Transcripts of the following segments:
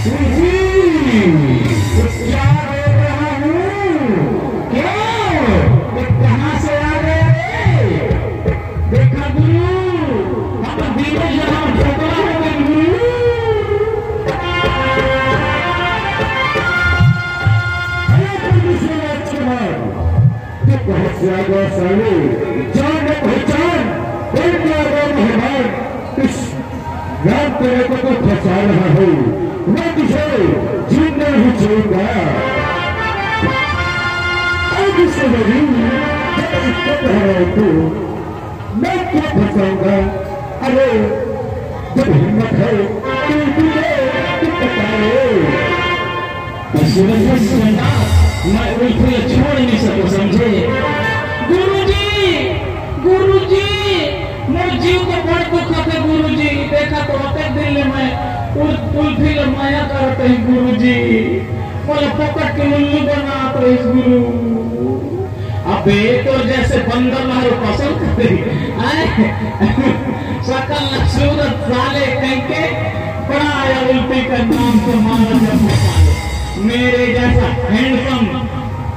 क्या बोल रहा हूँ? क्यों? कहाँ से आ गए? देखा गुरु, हम धीरे यहाँ झगड़ा हो गए गुरु। बहुत ज्यादा साले जान पहचान मेहमान इस रात तेरे को तो फंसा रहा हूँ, मैं तुझे जीना ही चाहूंगा। अब इससे बड़ी इसको कह रहा हूँ मैं क्या फंसाऊंगा? अरे जब हिम्मत है तो तुझे बता मैं उल्टे छोड़ नहीं सकूं, समझे? गुरुजी मोर जीव को बड़ दुख है गुरुजी। देखा तो अटक दिल में उल्टी माया करते हैं गुरुजी, बोले पकड़ के उल्लू बनाते रहे गुरु। अबे तो जैसे बंदर मारो पसंद करते सकल सूरत साले कह के बड़ा आया उल्टी का नाम तो मारा जब मेरे जैसा हैंडसम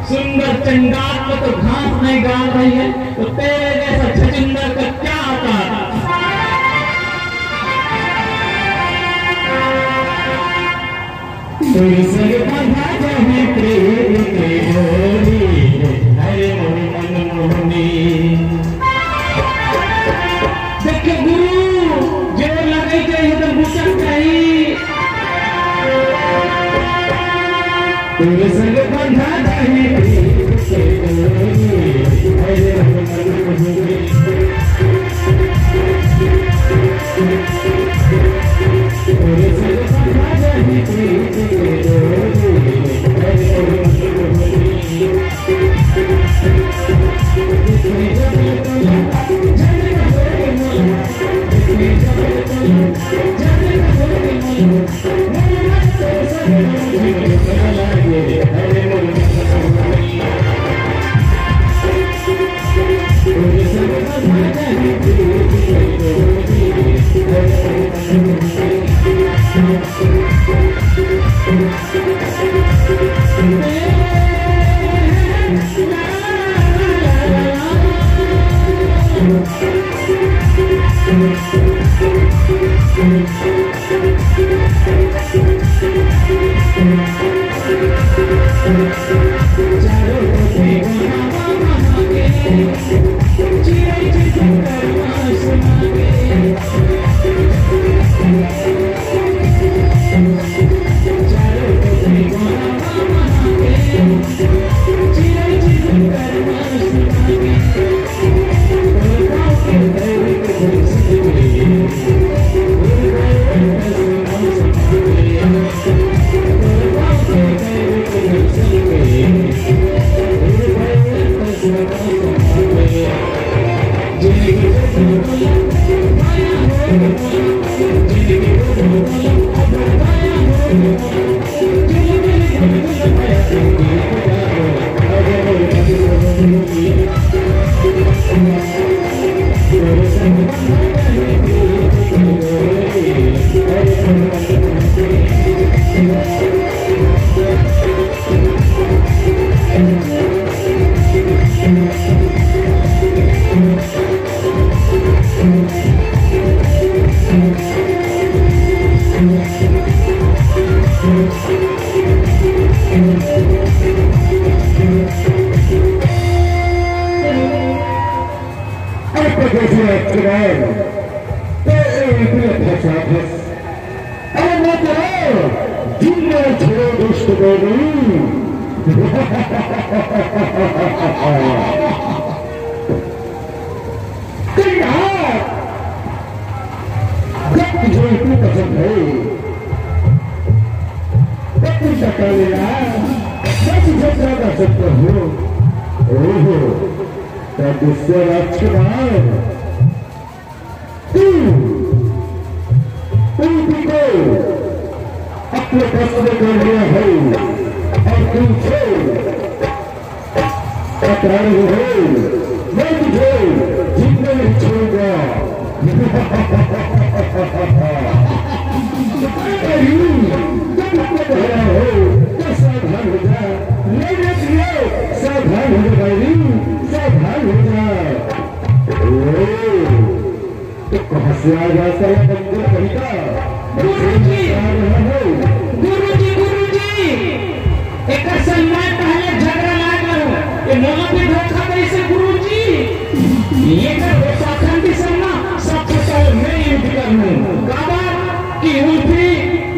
सुंदर चंडाल को तो घास नहीं गाल रही है, तो तेरे जैसा छचिंदर का क्या आता? देखिए गुरु जो लगे चाहिए तो भूषण चाहिए, तेरे संग बंधा नहीं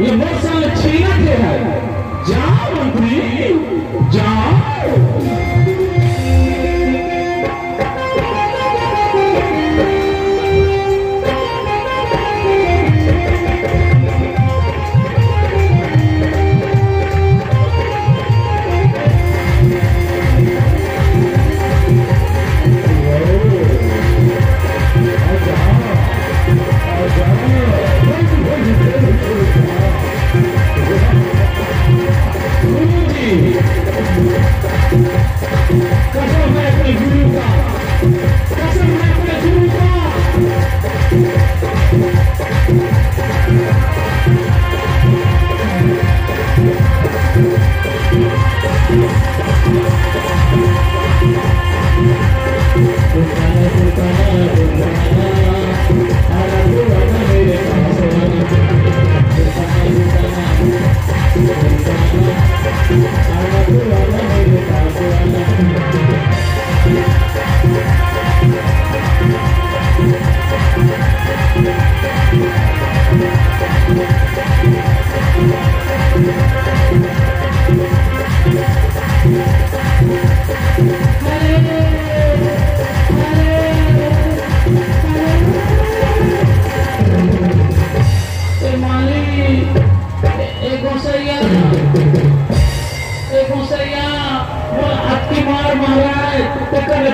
ये मोटर छीना के है। जाओ मंत्री जाओ।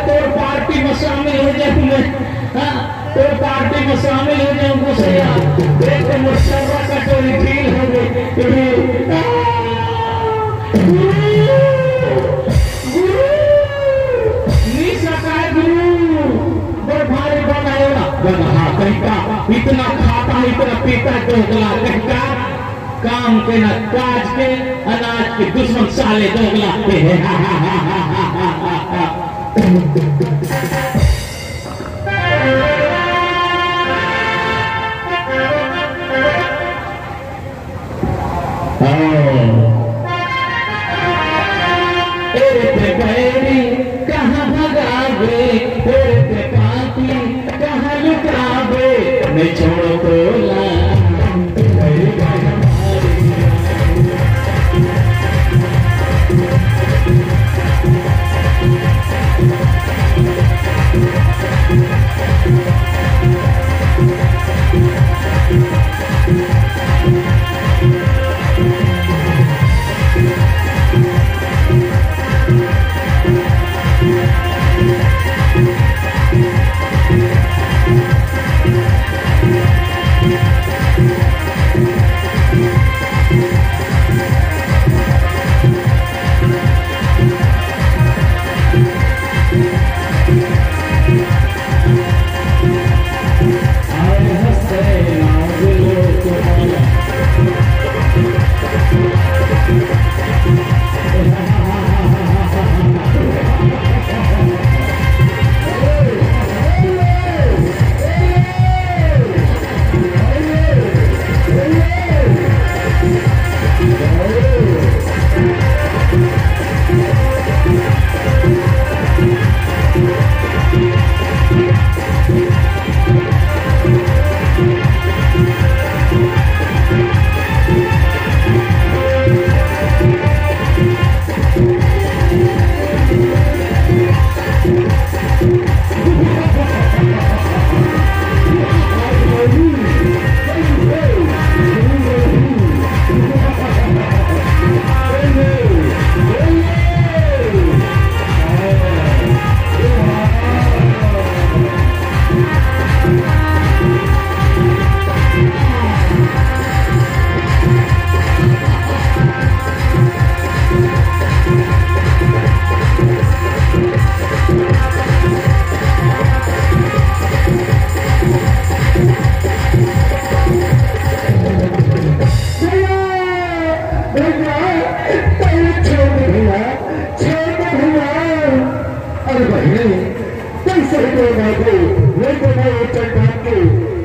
तोर पार्टी में शामिल हो जाए। तो पार्टी में शामिल हो जाऊं गुस्सा देख के मुर्शदा का चोरी फील हो गई। गुरु नहीं सकाए गुरु बड़ भारी बनाएगा बना कहीं का इतना खाता इतना पीता दोगला कहीं का काम के ना काज के अनाज के दुश्मन साले दोगला के कहाँ भगावे पापी कहाँ लुटावे नहीं छोड़ो तो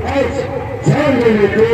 आज जान लेने को